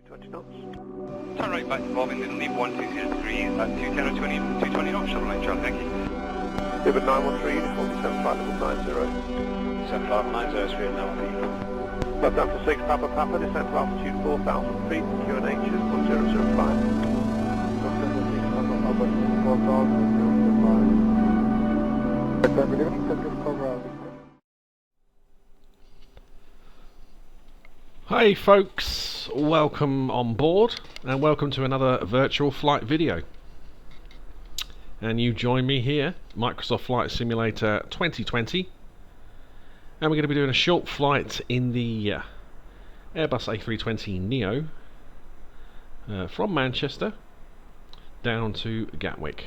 20 knots. Turn right back to bombing and leave 1203 at 210 or 220 knots, shuttle line, Charlie, thank you. River 913, uniform 75 level 90. 7590, straight now. Left down to 6, Papa Papa, descent to altitude 4,000 feet, QNH is 1005. Hey folks, welcome on board and welcome to another virtual flight video. And you join me here, Microsoft Flight Simulator 2020, and we're going to be doing a short flight in the Airbus A320neo from Manchester down to Gatwick.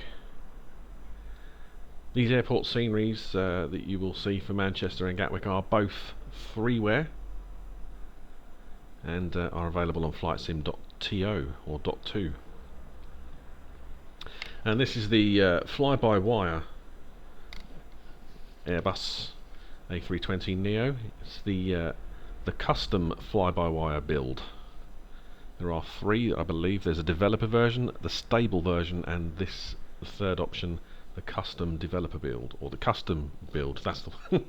These airport sceneries that you will see for Manchester and Gatwick are both freeware and are available on flightsim.to or .2. And this is the fly-by-wire Airbus A320neo. It's the custom fly-by-wire build. There are three, I believe. There's a developer version, the stable version, and this, the third option, the custom developer build, or the custom build. That's the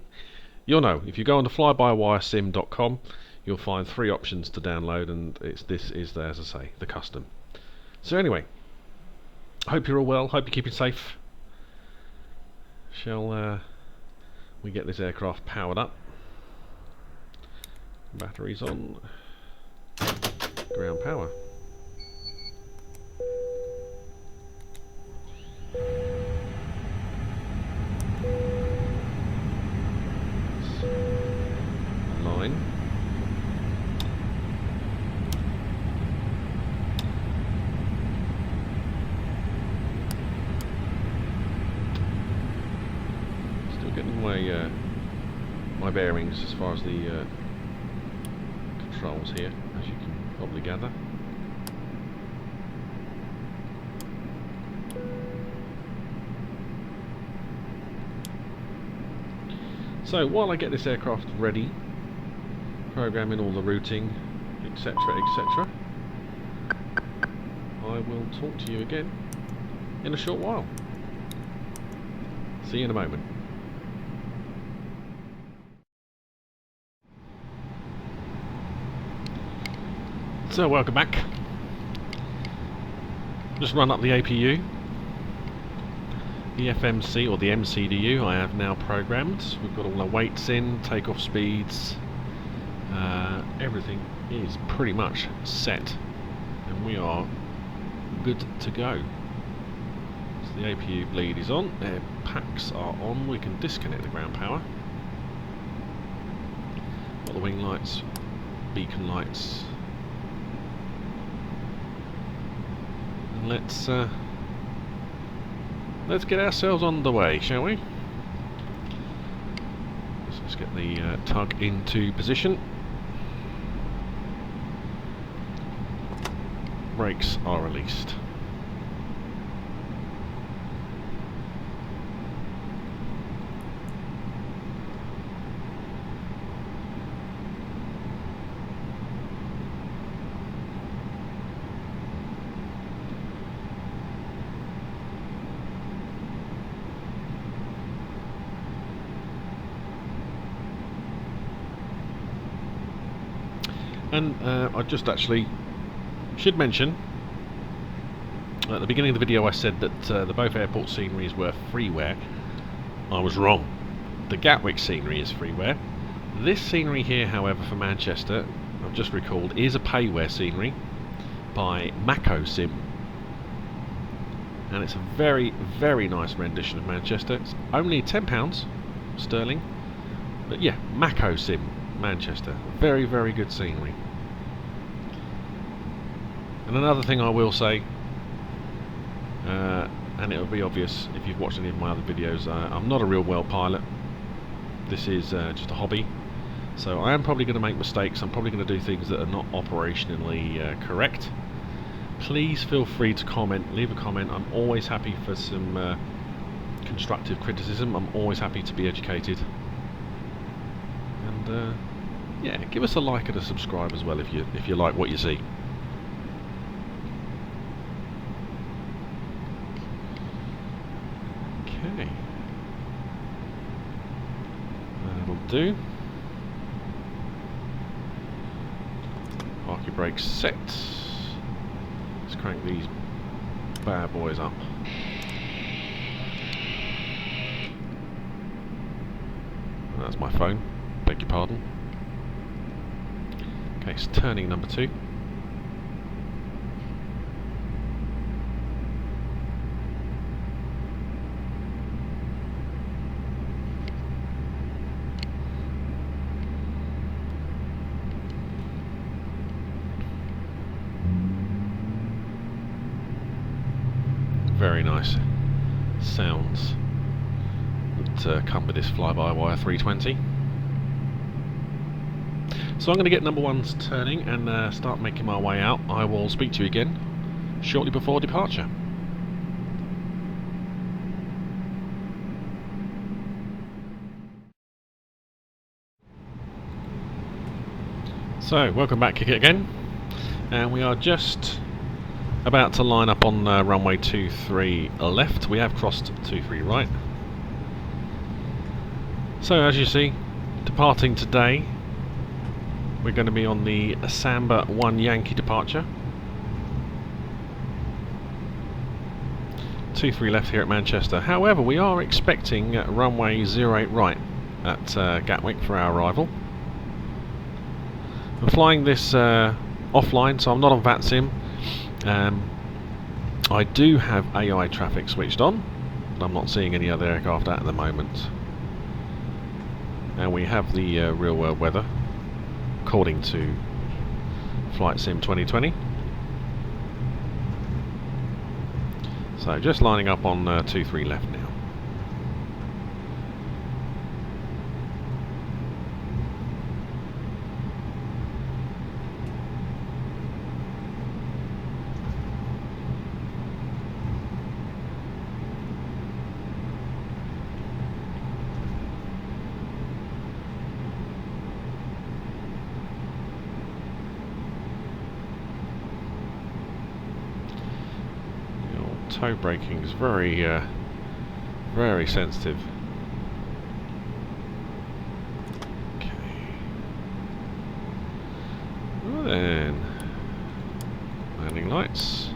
you'll know if you go on to flybywiresim.com. You'll find three options to download, and this is there, as I say, the custom. So anyway, hope you're all well. Hope you're keeping safe. Shall we get this aircraft powered up? Batteries on. Ground power. Line. Still getting my bearings as far as the controls here, as you can probably gather. So while I get this aircraft ready, programming all the routing, etc, etc, I will talk to you again in a short while. See you in a moment. So welcome back. Just run up the APU. The FMC or the MCDU I have now programmed. We've got all our weights in, takeoff speeds, everything is pretty much set, and we are good to go. So the APU bleed is on, air packs are on, we can disconnect the ground power. Got the wing lights, beacon lights. And let's get ourselves on the way, shall we? So let's get the tug into position. Brakes are released. And I just actually should mention, at the beginning of the video I said that the both airport sceneries were freeware. I was wrong. The Gatwick scenery is freeware. This scenery here, however, for Manchester, I've just recalled, is a payware scenery by Macco Sim. And it's a very, very nice rendition of Manchester. It's only £10 sterling. But yeah, Macco Sim, Manchester. Very, very good scenery. And another thing I will say, and it will be obvious if you've watched any of my other videos, I'm not a real well pilot. This is just a hobby. So I am probably going to make mistakes. I'm probably going to do things that are not operationally correct. Please feel free to comment, leave a comment. I'm always happy for some constructive criticism. I'm always happy to be educated. And yeah, give us a like and a subscribe as well if you like what you see. do. Parking brakes set. Let's crank these bad boys up. That's my phone, beg your pardon. Okay, it's turning number 2. Very nice sounds that come with this FlybyWire 320. So I'm going to get number 1's turning and start making my way out. I will speak to you again shortly before departure. So welcome back, Kick It again, and we are just about to line up on runway 23 left. We have crossed 23 right. So as you see, departing today, we're going to be on the Samba 1 Yankee departure. 23 left here at Manchester. However, we are expecting runway 08 right at Gatwick for our arrival. I'm flying this offline, so I'm not on VATSIM. I do have AI traffic switched on, but I'm not seeing any other aircraft at the moment. And we have the real world weather according to Flight Sim 2020. So just lining up on 23 left now. Toe braking is very, very sensitive. Okay. Well then, landing lights.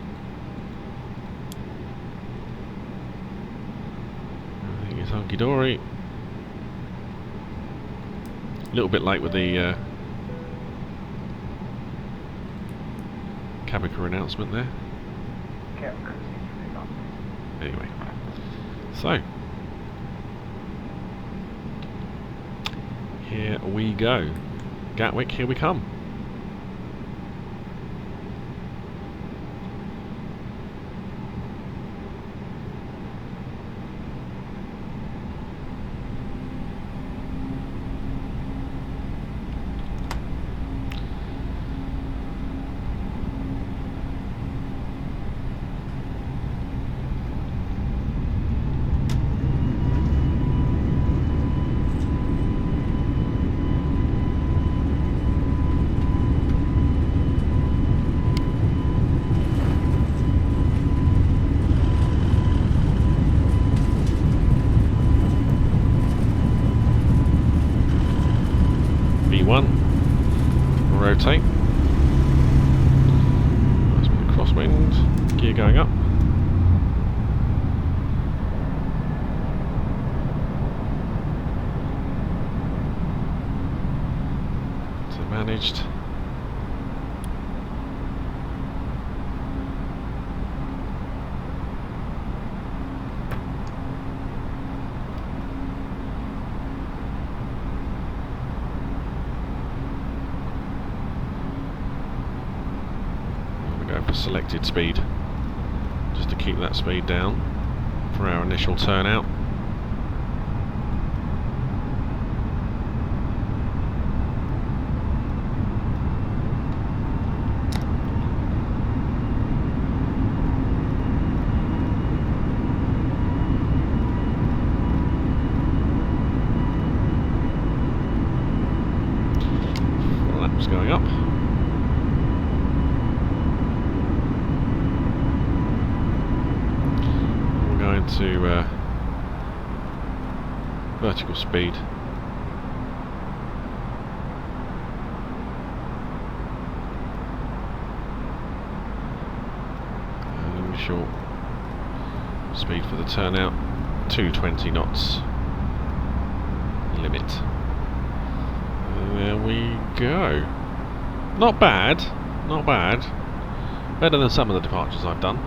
Everything is hunky dory. A little bit late with the cabin crew announcement there. Anyway, so here we go. Gatwick, here we come. Rotate. Nice bit of crosswind. Gear going up. So managed. For selected speed, just to keep that speed down for our initial turnout. Laps going up. To vertical speed initial speed for the turnout, 220 knots limit. There we go. Not bad, not bad. Better than some of the departures I've done.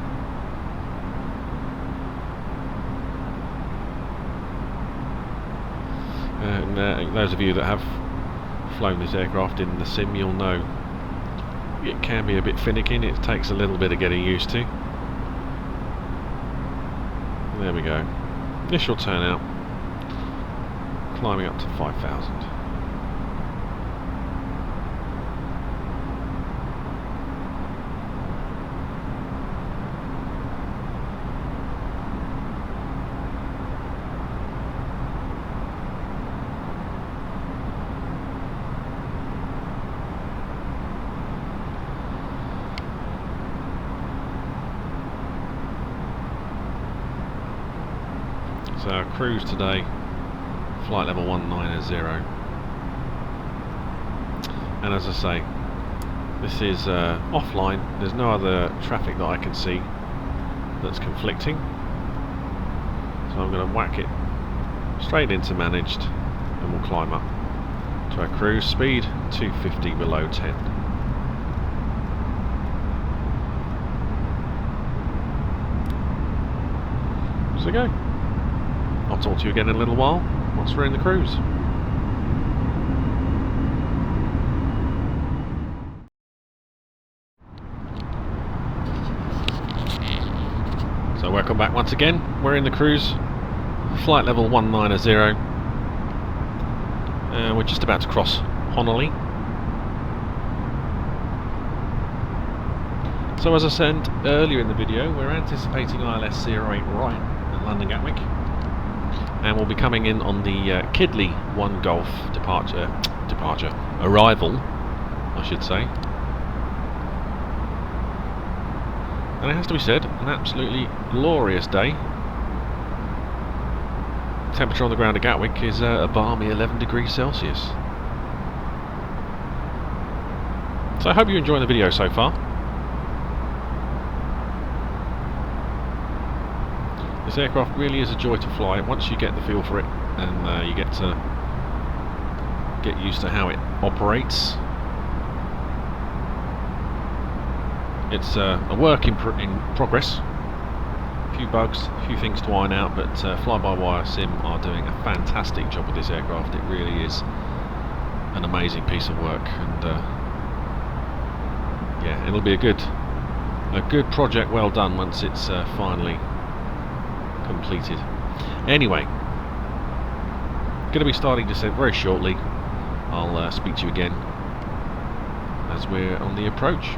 And those of you that have flown this aircraft in the sim, you'll know it can be a bit finicky. It takes a little bit of getting used to. There we go. Initial turnout, climbing up to 5,000. So our cruise today, flight level 190. And as I say, this is offline. There's no other traffic that I can see that's conflicting. So I'm going to whack it straight into managed and we'll climb up to our cruise speed, 250 below 10. So go. I'll talk to you again in a little while once we're in the cruise. So welcome back once again. We're in the cruise, flight level 190. We're just about to cross Honolulu. So as I said earlier in the video, we're anticipating ILS 08 right at London Gatwick. And we'll be coming in on the Kidley 1 Golf arrival, I should say. And it has to be said, an absolutely glorious day. Temperature on the ground at Gatwick is a balmy 11 degrees Celsius. So I hope you're enjoying the video so far. This aircraft really is a joy to fly once you get the feel for it and you get to get used to how it operates. It's a work in progress. A few bugs, a few things to iron out, but FlybyWire Sim are doing a fantastic job with this aircraft. It really is an amazing piece of work, and yeah, it'll be a good project, well done once it's finally completed. Anyway, going to be starting descent very shortly. I'll speak to you again as we're on the approach.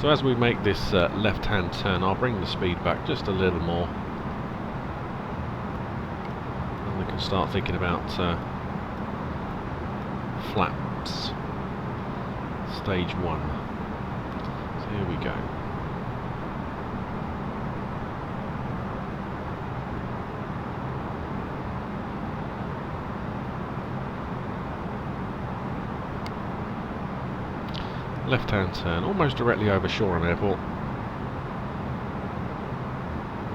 So as we make this left-hand turn, I'll bring the speed back just a little more, and we can start thinking about flaps, stage 1. So here we go. Left-hand turn, almost directly over Shoreham Airport.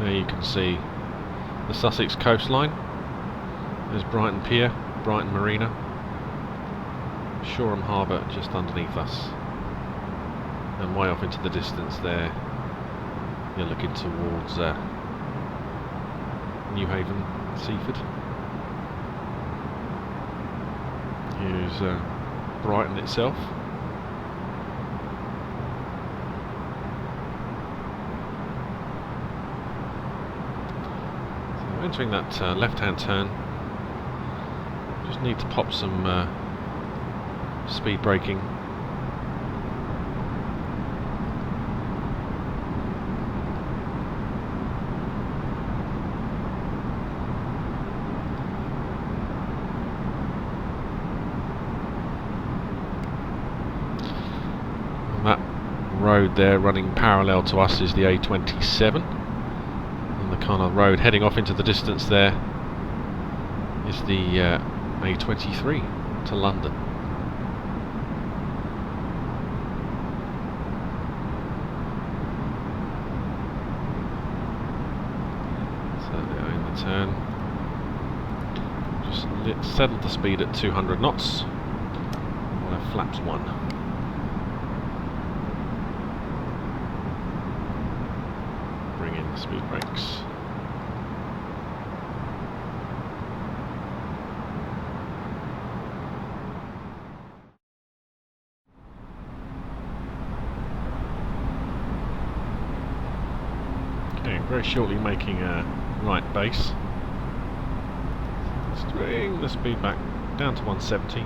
There you can see the Sussex coastline. There's Brighton Pier, Brighton Marina, Shoreham Harbour just underneath us, and way off into the distance there you're looking towards New Haven, Seaford. Here's Brighton itself. Entering that left-hand turn, Just need to pop some speed braking. That road there running parallel to us is the A27, and the kind of road heading off into the distance there is the A23 to London. So there in the turn, just settled the speed at 200 knots. We'll have flaps 1. Speed brakes. Okay, very shortly making a right base. Let's bring the speed back down to 170.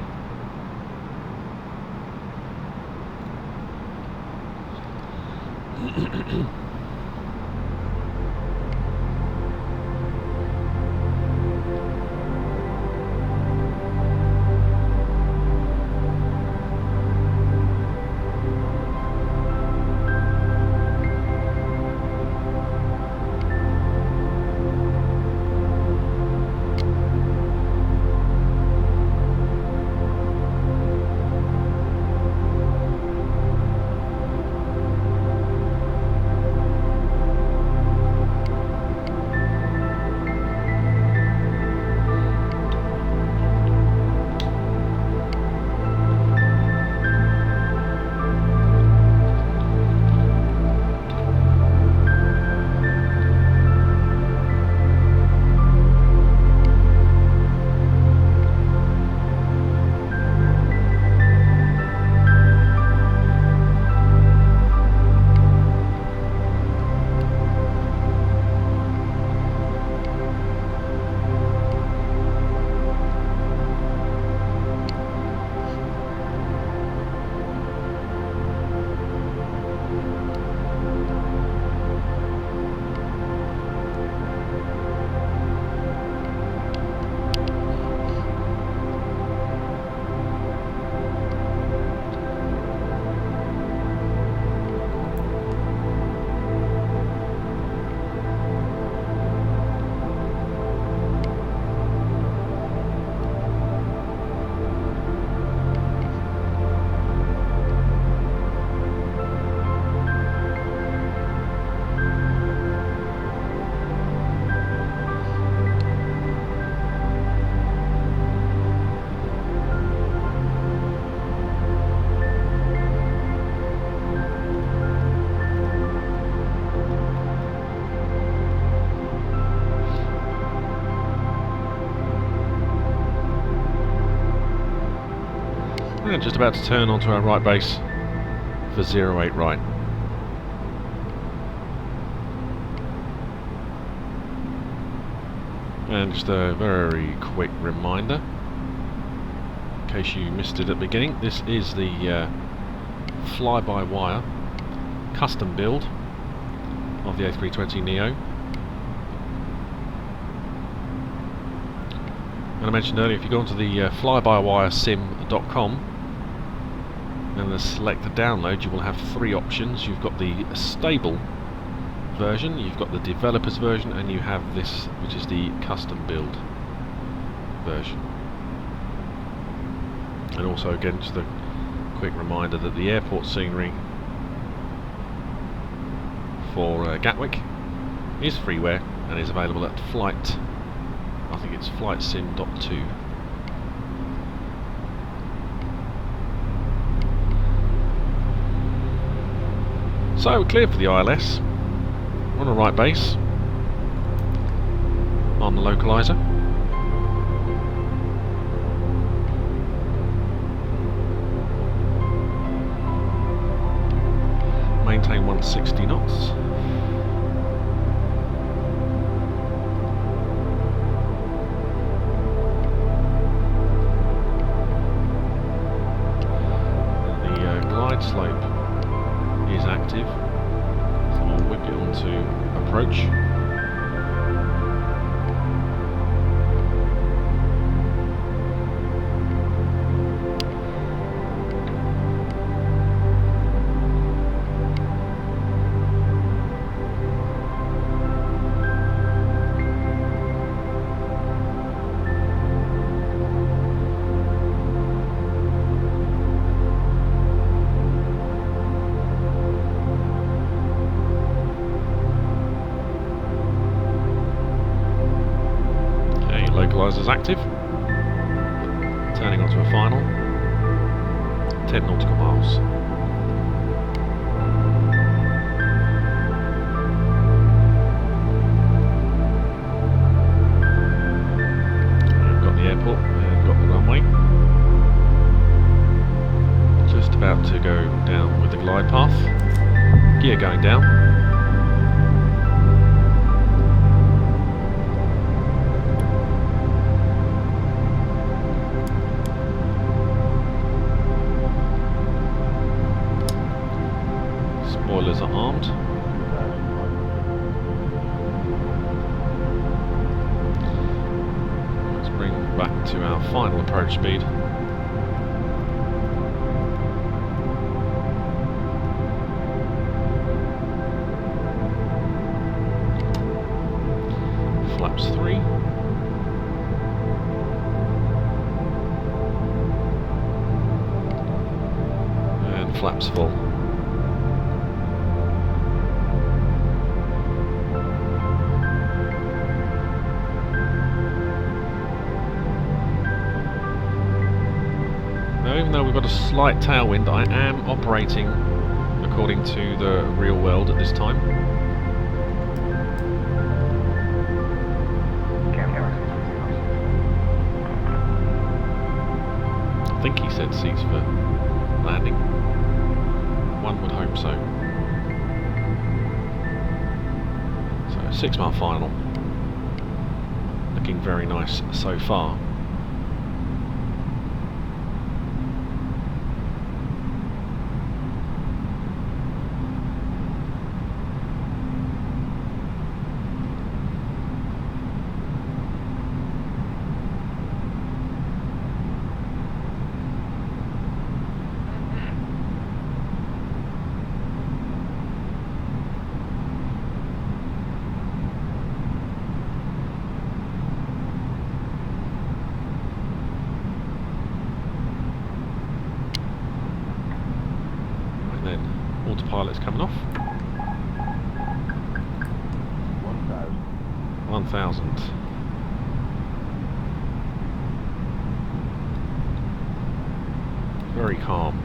And just about to turn onto our right base for 08 right. And just a very quick reminder, in case you missed it at the beginning, this is the fly-by-wire custom build of the A320neo. And I mentioned earlier, if you go onto the flybywiresim.com and then select the download, you will have 3 options. You've got the stable version, you've got the developers version, and you have this, which is the custom build version. And also, again, just a quick reminder that the airport scenery for Gatwick is freeware and is available at flight, I think it's flightsim.2. So we're clear for the ILS. We're on a right base on the localizer. Maintain 160 knots. stabilisers active. Turning onto a final. 10 nautical miles. We've got the airport and got the runway. Just about to go down with the glide path. Gear going down. Spoilers are armed. Let's bring back to our final approach speed. Flaps 3. And flaps full. Now, even though we've got a slight tailwind, I am operating according to the real world at this time. I think he said seats for landing. One would hope so. So 6 mile final. Looking very nice so far. Autopilot's coming off. 1,000. Very calm.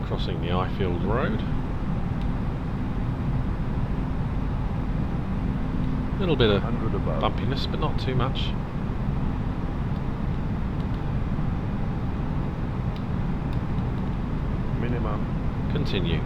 Crossing the Ifield Road. A little bit of bumpiness, but not too much. Minimum. Continue.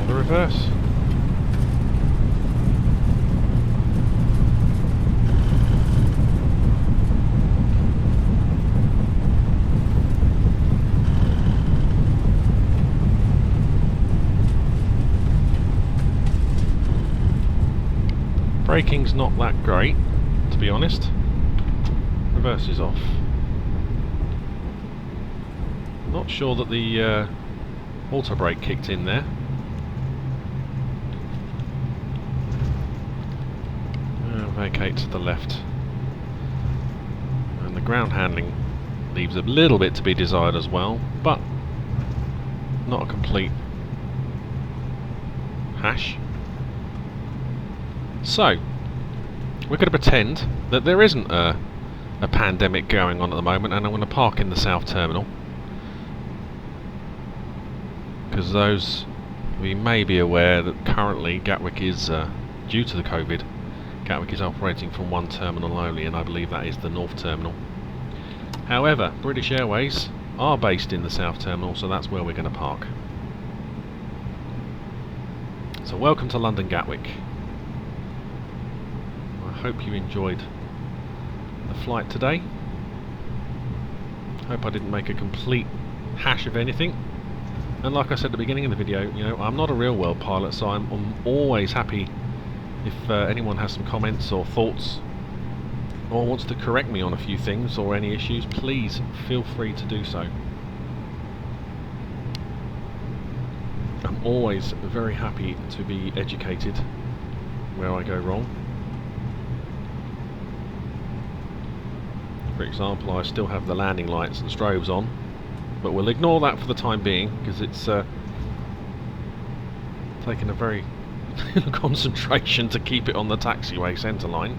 Reverse. Braking's not that great, to be honest. Reverse is off. Not sure that the auto brake kicked in there. Vacate to the left, and the ground handling leaves a little bit to be desired as well, but not a complete hash. So we're going to pretend that there isn't a pandemic going on at the moment, and I'm going to park in the south terminal because those we may be aware that currently Gatwick is, due to the COVID, Gatwick is operating from one terminal only, and I believe that is the North Terminal. However, British Airways are based in the South Terminal, so that's where we're going to park. So welcome to London Gatwick. I hope you enjoyed the flight today. Hope I didn't make a complete hash of anything. And like I said at the beginning of the video, you know, I'm not a real world pilot, so I'm always happy if anyone has some comments or thoughts or wants to correct me on a few things or any issues. Please feel free to do so. I'm always very happy to be educated where I go wrong. For example, I still have the landing lights and strobes on, but we'll ignore that for the time being because it's taken a very concentration to keep it on the taxiway centre line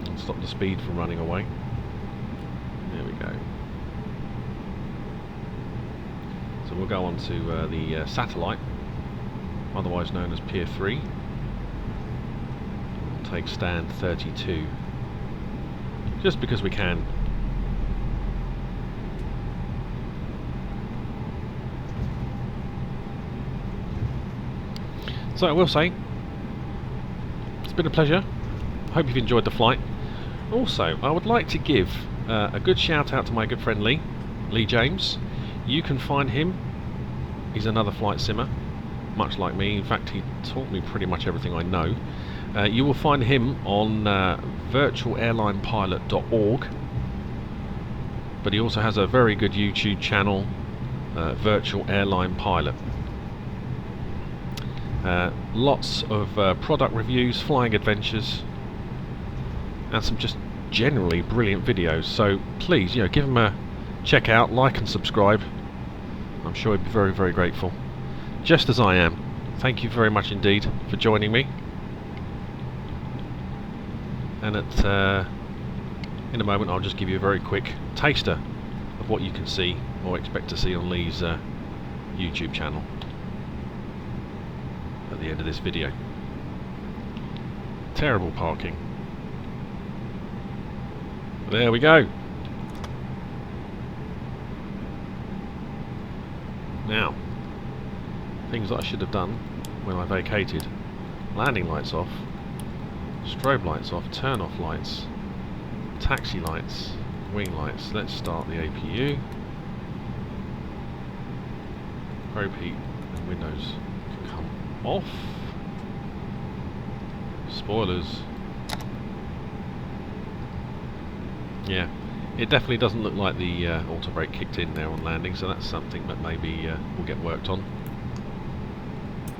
and stop the speed from running away. There we go. So we'll go on to the satellite, otherwise known as Pier 3. We'll take stand 32, just because we can. So I will say, it's been a pleasure. I hope you've enjoyed the flight. Also, I would like to give a good shout out to my good friend Lee James. You can find him. He's another flight simmer, much like me. In fact, he taught me pretty much everything I know. You will find him on virtualairlinepilot.org, but he also has a very good YouTube channel, Virtual Airline Pilot. Lots of product reviews, flying adventures, and some just generally brilliant videos. So please, you know, give him a check out, like and subscribe. I'm sure he'd be very, very grateful, just as I am. Thank you very much indeed for joining me. And in a moment, I'll just give you a very quick taster of what you can see or expect to see on Lee's YouTube channel at the end of this video. Terrible parking. There we go. Now, things that I should have done when I vacated: landing lights off, strobe lights off, turn off lights, taxi lights, wing lights. Let's start the APU. Probe heat and windows can come off. Spoilers. Yeah, it definitely doesn't look like the auto brake kicked in there on landing, so that's something that maybe will get worked on.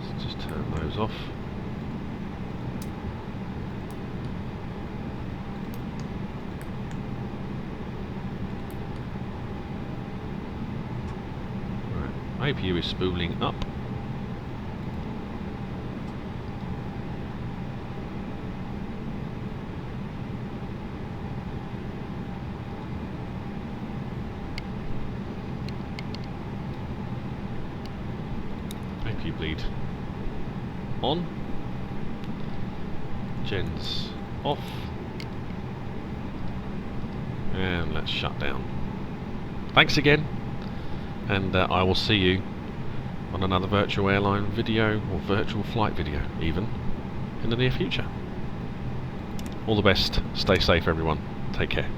Let's just turn those off. Right, APU is spooling up. APU bleed on. Gens off. And let's shut down. Thanks again, and I will see you on another virtual airline video, or virtual flight video even, in the near future. All the best, stay safe everyone, take care.